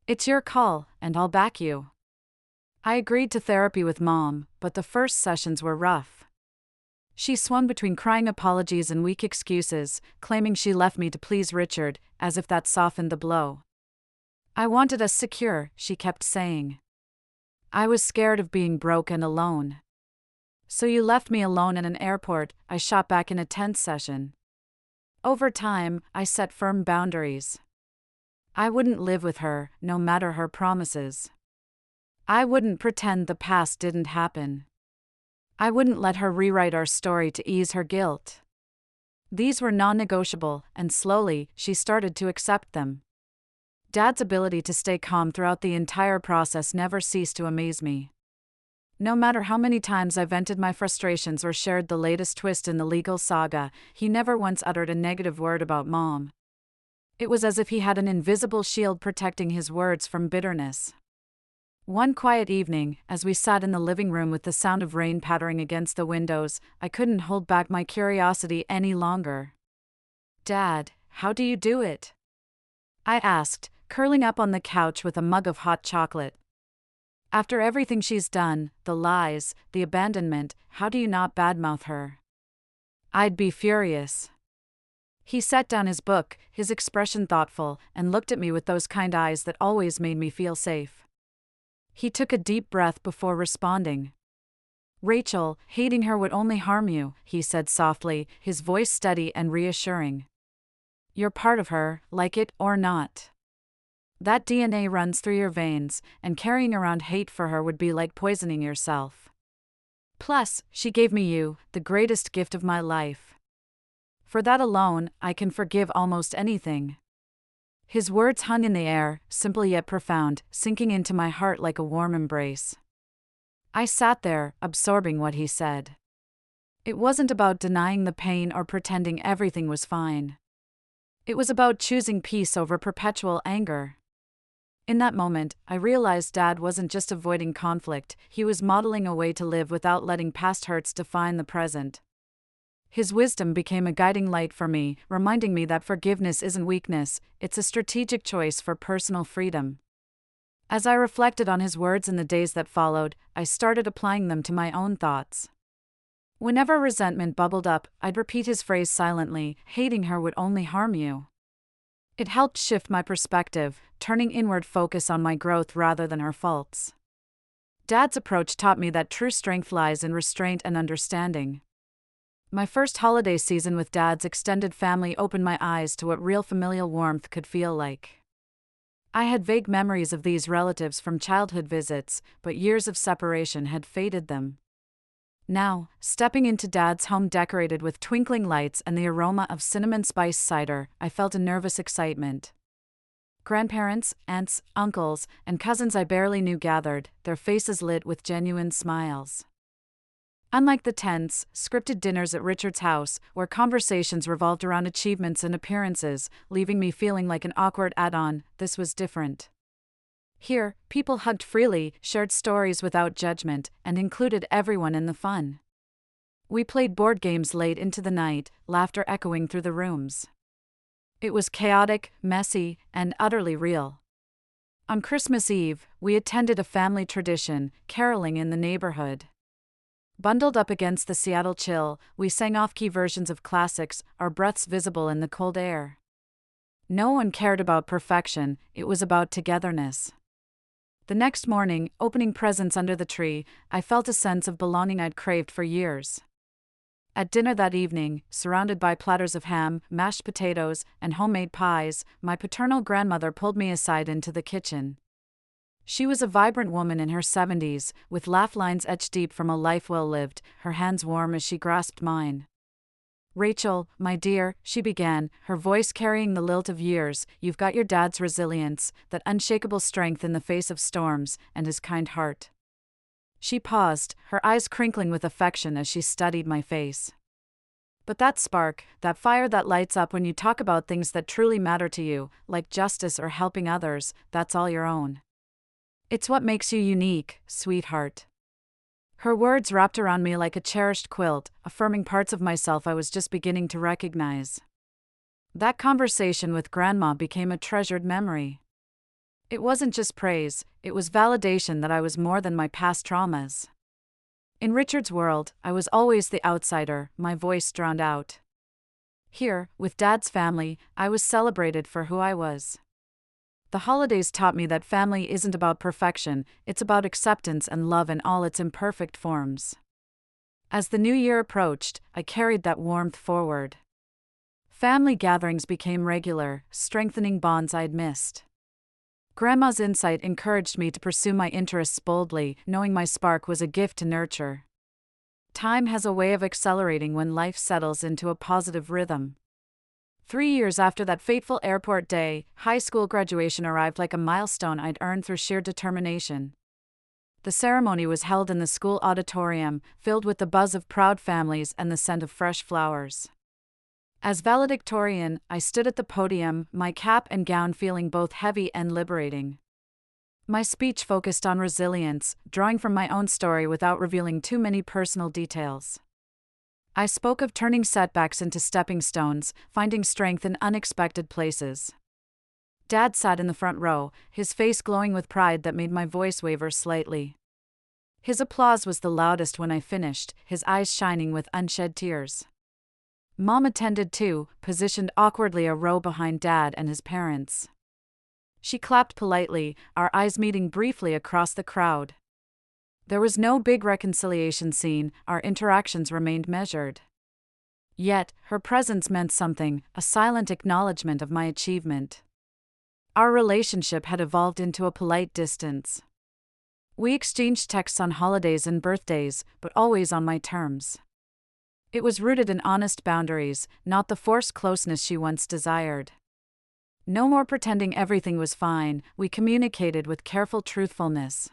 It's your call, and I'll back you. I agreed to therapy with Mom, but the first sessions were rough. She swung between crying apologies and weak excuses, claiming she left me to please Richard, as if that softened the blow. I wanted us secure, she kept saying. I was scared of being broke and alone. So you left me alone at an airport, I shot back in a tense session. Over time, I set firm boundaries. I wouldn't live with her, no matter her promises. I wouldn't pretend the past didn't happen. I wouldn't let her rewrite our story to ease her guilt. These were non-negotiable, and slowly, she started to accept them. Dad's ability to stay calm throughout the entire process never ceased to amaze me. No matter how many times I vented my frustrations or shared the latest twist in the legal saga, he never once uttered a negative word about Mom. It was as if he had an invisible shield protecting his words from bitterness. One quiet evening, as we sat in the living room with the sound of rain pattering against the windows, I couldn't hold back my curiosity any longer. Dad, how do you do it? I asked, curling up on the couch with a mug of hot chocolate. After everything she's done, the lies, the abandonment, how do you not badmouth her? I'd be furious. He set down his book, his expression thoughtful, and looked at me with those kind eyes that always made me feel safe. He took a deep breath before responding. Rachel, hating her would only harm you, he said softly, his voice steady and reassuring. You're part of her, like it or not. That DNA runs through your veins, and carrying around hate for her would be like poisoning yourself. Plus, she gave me you, the greatest gift of my life. For that alone, I can forgive almost anything. His words hung in the air, simple yet profound, sinking into my heart like a warm embrace. I sat there, absorbing what he said. It wasn't about denying the pain or pretending everything was fine. It was about choosing peace over perpetual anger. In that moment, I realized Dad wasn't just avoiding conflict, he was modeling a way to live without letting past hurts define the present. His wisdom became a guiding light for me, reminding me that forgiveness isn't weakness, it's a strategic choice for personal freedom. As I reflected on his words in the days that followed, I started applying them to my own thoughts. Whenever resentment bubbled up, I'd repeat his phrase silently, hating her would only harm you. It helped shift my perspective, turning inward focus on my growth rather than her faults. Dad's approach taught me that true strength lies in restraint and understanding. My first holiday season with Dad's extended family opened my eyes to what real familial warmth could feel like. I had vague memories of these relatives from childhood visits, but years of separation had faded them. Now, stepping into Dad's home decorated with twinkling lights and the aroma of cinnamon spice cider, I felt a nervous excitement. Grandparents, aunts, uncles, and cousins I barely knew gathered, their faces lit with genuine smiles. Unlike the tense, scripted dinners at Richard's house, where conversations revolved around achievements and appearances, leaving me feeling like an awkward add-on, this was different. Here, people hugged freely, shared stories without judgment, and included everyone in the fun. We played board games late into the night, laughter echoing through the rooms. It was chaotic, messy, and utterly real. On Christmas Eve, we attended a family tradition, caroling in the neighborhood. Bundled up against the Seattle chill, we sang off-key versions of classics, our breaths visible in the cold air. No one cared about perfection, it was about togetherness. The next morning, opening presents under the tree, I felt a sense of belonging I'd craved for years. At dinner that evening, surrounded by platters of ham, mashed potatoes, and homemade pies, my paternal grandmother pulled me aside into the kitchen. She was a vibrant woman in her 70s, with laugh lines etched deep from a life well lived, her hands warm as she grasped mine. Rachel, my dear, she began, her voice carrying the lilt of years, you've got your dad's resilience, that unshakable strength in the face of storms, and his kind heart. She paused, her eyes crinkling with affection as she studied my face. But that spark, that fire that lights up when you talk about things that truly matter to you, like justice or helping others, that's all your own. It's what makes you unique, sweetheart. Her words wrapped around me like a cherished quilt, affirming parts of myself I was just beginning to recognize. That conversation with Grandma became a treasured memory. It wasn't just praise, it was validation that I was more than my past traumas. In Richard's world, I was always the outsider, my voice drowned out. Here, with Dad's family, I was celebrated for who I was. The holidays taught me that family isn't about perfection, it's about acceptance and love in all its imperfect forms. As the new year approached, I carried that warmth forward. Family gatherings became regular, strengthening bonds I'd missed. Grandma's insight encouraged me to pursue my interests boldly, knowing my spark was a gift to nurture. Time has a way of accelerating when life settles into a positive rhythm. 3 years after that fateful airport day, high school graduation arrived like a milestone I'd earned through sheer determination. The ceremony was held in the school auditorium, filled with the buzz of proud families and the scent of fresh flowers. As valedictorian, I stood at the podium, my cap and gown feeling both heavy and liberating. My speech focused on resilience, drawing from my own story without revealing too many personal details. I spoke of turning setbacks into stepping stones, finding strength in unexpected places. Dad sat in the front row, his face glowing with pride that made my voice waver slightly. His applause was the loudest when I finished, his eyes shining with unshed tears. Mom attended too, positioned awkwardly a row behind Dad and his parents. She clapped politely, our eyes meeting briefly across the crowd. There was no big reconciliation scene, our interactions remained measured. Yet, her presence meant something, a silent acknowledgement of my achievement. Our relationship had evolved into a polite distance. We exchanged texts on holidays and birthdays, but always on my terms. It was rooted in honest boundaries, not the forced closeness she once desired. No more pretending everything was fine, we communicated with careful truthfulness.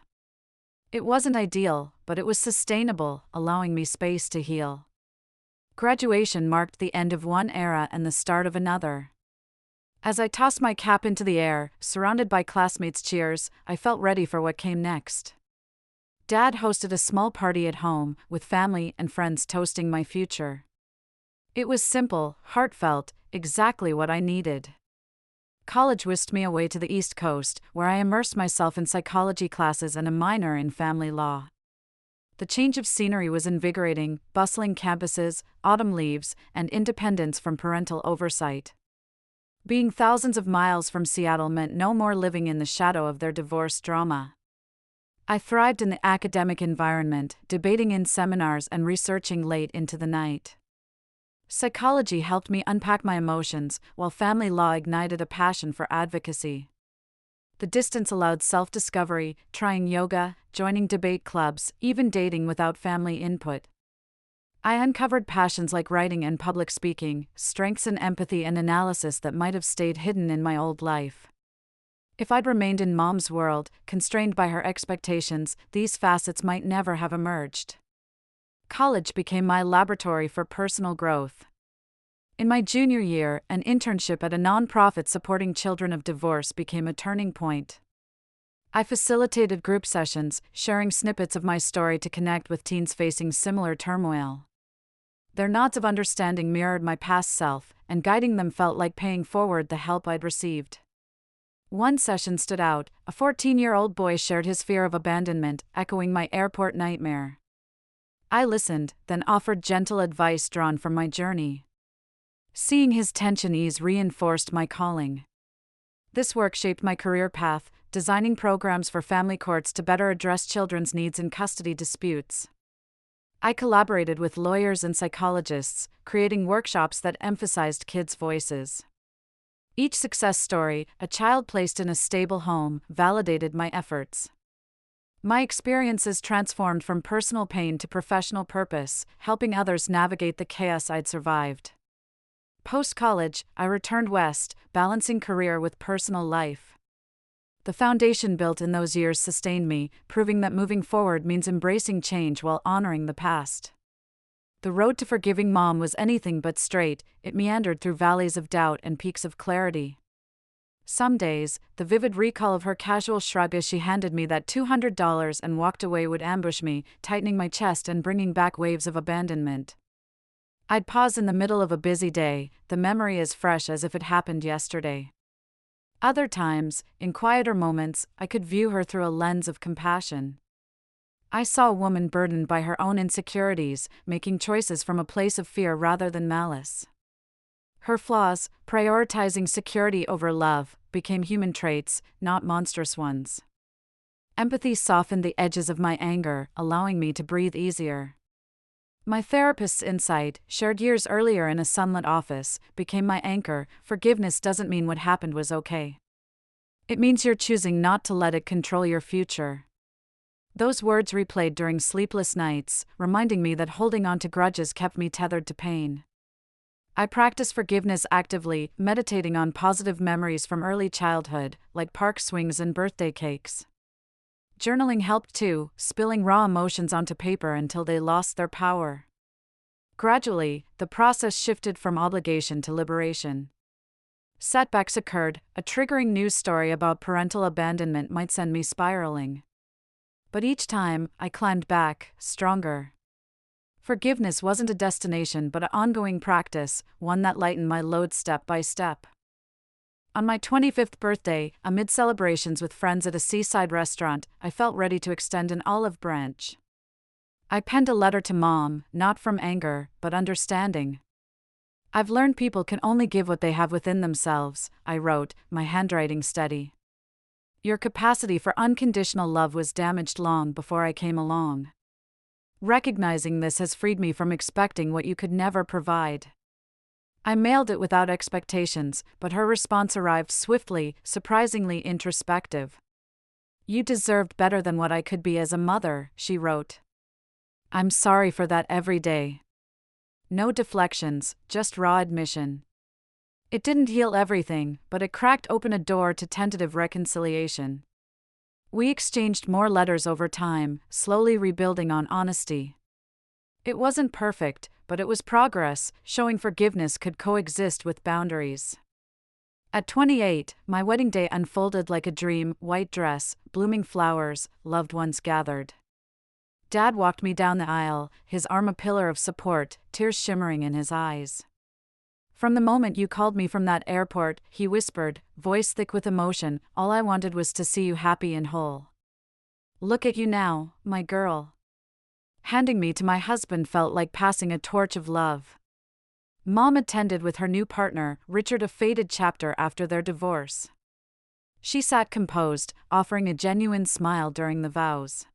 It wasn't ideal, but it was sustainable, allowing me space to heal. Graduation marked the end of one era and the start of another. As I tossed my cap into the air, surrounded by classmates' cheers, I felt ready for what came next. Dad hosted a small party at home, with family and friends toasting my future. It was simple, heartfelt, exactly what I needed. College whisked me away to the East Coast, where I immersed myself in psychology classes and a minor in family law. The change of scenery was invigorating, bustling campuses, autumn leaves, and independence from parental oversight. Being thousands of miles from Seattle meant no more living in the shadow of their divorce drama. I thrived in the academic environment, debating in seminars and researching late into the night. Psychology helped me unpack my emotions, while family law ignited a passion for advocacy. The distance allowed self-discovery, trying yoga, joining debate clubs, even dating without family input. I uncovered passions like writing and public speaking, strengths in empathy and analysis that might have stayed hidden in my old life. If I'd remained in Mom's world, constrained by her expectations, these facets might never have emerged. College became my laboratory for personal growth. In my junior year, an internship at a nonprofit supporting children of divorce became a turning point. I facilitated group sessions, sharing snippets of my story to connect with teens facing similar turmoil. Their nods of understanding mirrored my past self, and guiding them felt like paying forward the help I'd received. One session stood out. A 14-year-old boy shared his fear of abandonment, echoing my airport nightmare. I listened, then offered gentle advice drawn from my journey. Seeing his tension ease reinforced my calling. This work shaped my career path, designing programs for family courts to better address children's needs in custody disputes. I collaborated with lawyers and psychologists, creating workshops that emphasized kids' voices. Each success story, a child placed in a stable home, validated my efforts. My experiences transformed from personal pain to professional purpose, helping others navigate the chaos I'd survived. Post-college, I returned west, balancing career with personal life. The foundation built in those years sustained me, proving that moving forward means embracing change while honoring the past. The road to forgiving Mom was anything but straight. It meandered through valleys of doubt and peaks of clarity. Some days, the vivid recall of her casual shrug as she handed me that $200 and walked away would ambush me, tightening my chest and bringing back waves of abandonment. I'd pause in the middle of a busy day, the memory as fresh as if it happened yesterday. Other times, in quieter moments, I could view her through a lens of compassion. I saw a woman burdened by her own insecurities, making choices from a place of fear rather than malice. Her flaws, prioritizing security over love, became human traits, not monstrous ones. Empathy softened the edges of my anger, allowing me to breathe easier. My therapist's insight, shared years earlier in a sunlit office, became my anchor. Forgiveness doesn't mean what happened was okay. It means you're choosing not to let it control your future. Those words replayed during sleepless nights, reminding me that holding on to grudges kept me tethered to pain. I practice forgiveness actively, meditating on positive memories from early childhood, like park swings and birthday cakes. Journaling helped too, spilling raw emotions onto paper until they lost their power. Gradually, the process shifted from obligation to liberation. Setbacks occurred. A triggering news story about parental abandonment might send me spiraling. But each time, I climbed back, stronger. Forgiveness wasn't a destination but an ongoing practice, one that lightened my load step by step. On my 25th birthday, amid celebrations with friends at a seaside restaurant, I felt ready to extend an olive branch. I penned a letter to Mom, not from anger, but understanding. "I've learned people can only give what they have within themselves," I wrote, my handwriting steady. "Your capacity for unconditional love was damaged long before I came along. Recognizing this has freed me from expecting what you could never provide." I mailed it without expectations, but her response arrived swiftly, surprisingly introspective. "You deserved better than what I could be as a mother," she wrote. "I'm sorry for that every day." No deflections, just raw admission. It didn't heal everything, but it cracked open a door to tentative reconciliation. We exchanged more letters over time, slowly rebuilding on honesty. It wasn't perfect, but it was progress, showing forgiveness could coexist with boundaries. At 28, my wedding day unfolded like a dream: white dress, blooming flowers, loved ones gathered. Dad walked me down the aisle, his arm a pillar of support, tears shimmering in his eyes. "From the moment you called me from that airport," he whispered, voice thick with emotion, "all I wanted was to see you happy and whole. Look at you now, my girl." Handing me to my husband felt like passing a torch of love. Mom attended with her new partner, Richard, a faded chapter after their divorce. She sat composed, offering a genuine smile during the vows.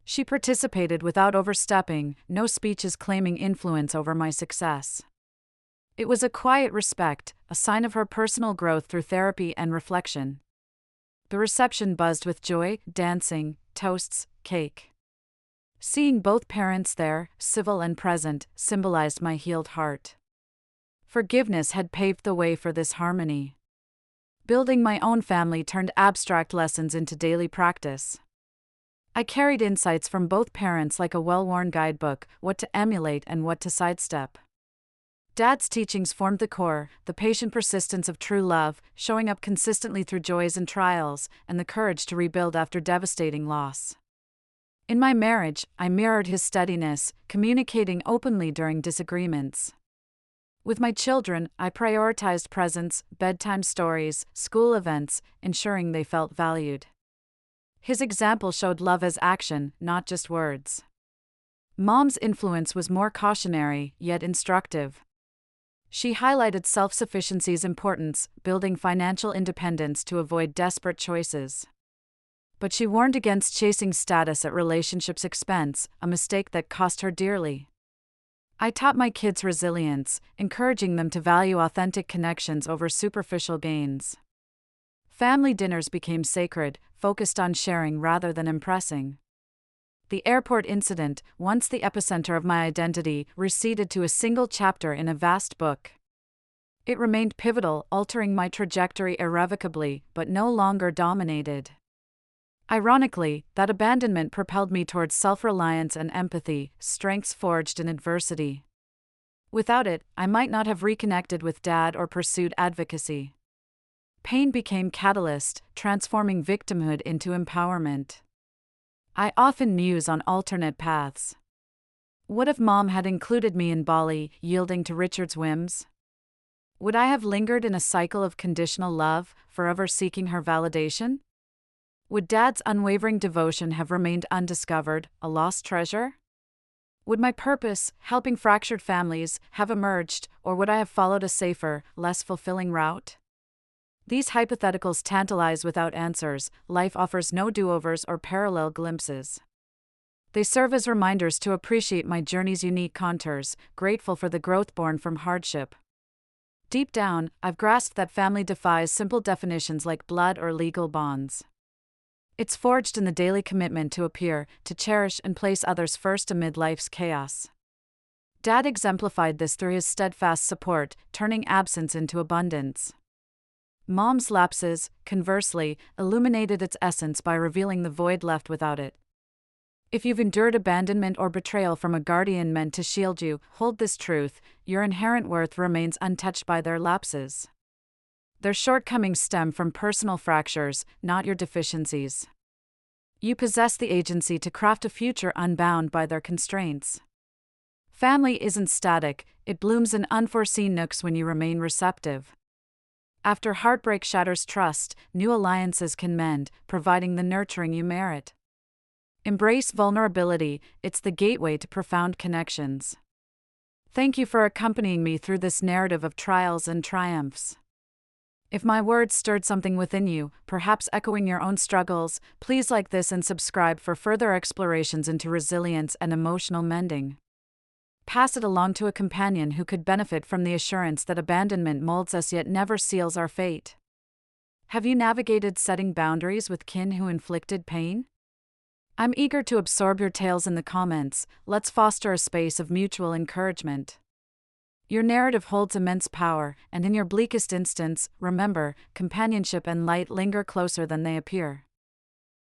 She participated without overstepping, no speeches claiming influence over my success. It was a quiet respect, a sign of her personal growth through therapy and reflection. The reception buzzed with joy, dancing, toasts, cake. Seeing both parents there, civil and present, symbolized my healed heart. Forgiveness had paved the way for this harmony. Building my own family turned abstract lessons into daily practice. I carried insights from both parents like a well-worn guidebook, what to emulate and what to sidestep. Dad's teachings formed the core: the patient persistence of true love, showing up consistently through joys and trials, and the courage to rebuild after devastating loss. In my marriage, I mirrored his steadiness, communicating openly during disagreements. With my children, I prioritized presence, bedtime stories, school events, ensuring they felt valued. His example showed love as action, not just words. Mom's influence was more cautionary, yet instructive. She highlighted self-sufficiency's importance, building financial independence to avoid desperate choices. But she warned against chasing status at relationships' expense, a mistake that cost her dearly. I taught my kids resilience, encouraging them to value authentic connections over superficial gains. Family dinners became sacred, focused on sharing rather than impressing. The airport incident, once the epicenter of my identity, receded to a single chapter in a vast book. It remained pivotal, altering my trajectory irrevocably, but no longer dominated. Ironically, that abandonment propelled me towards self-reliance and empathy, strengths forged in adversity. Without it, I might not have reconnected with Dad or pursued advocacy. Pain became catalyst, transforming victimhood into empowerment. I often muse on alternate paths. What if Mom had included me in Bali, yielding to Richard's whims? Would I have lingered in a cycle of conditional love, forever seeking her validation? Would Dad's unwavering devotion have remained undiscovered, a lost treasure? Would my purpose, helping fractured families, have emerged, or would I have followed a safer, less fulfilling route? These hypotheticals tantalize without answers. Life offers no do-overs or parallel glimpses. They serve as reminders to appreciate my journey's unique contours, grateful for the growth born from hardship. Deep down, I've grasped that family defies simple definitions like blood or legal bonds. It's forged in the daily commitment to appear, to cherish and place others first amid life's chaos. Dad exemplified this through his steadfast support, turning absence into abundance. Mom's lapses, conversely, illuminated its essence by revealing the void left without it. If you've endured abandonment or betrayal from a guardian meant to shield you, hold this truth: your inherent worth remains untouched by their lapses. Their shortcomings stem from personal fractures, not your deficiencies. You possess the agency to craft a future unbound by their constraints. Family isn't static, it blooms in unforeseen nooks when you remain receptive. After heartbreak shatters trust, new alliances can mend, providing the nurturing you merit. Embrace vulnerability, it's the gateway to profound connections. Thank you for accompanying me through this narrative of trials and triumphs. If my words stirred something within you, perhaps echoing your own struggles, please like this and subscribe for further explorations into resilience and emotional mending. Pass it along to a companion who could benefit from the assurance that abandonment molds us yet never seals our fate. Have you navigated setting boundaries with kin who inflicted pain? I'm eager to absorb your tales in the comments. Let's foster a space of mutual encouragement. Your narrative holds immense power, and in your bleakest instance, remember, companionship and light linger closer than they appear.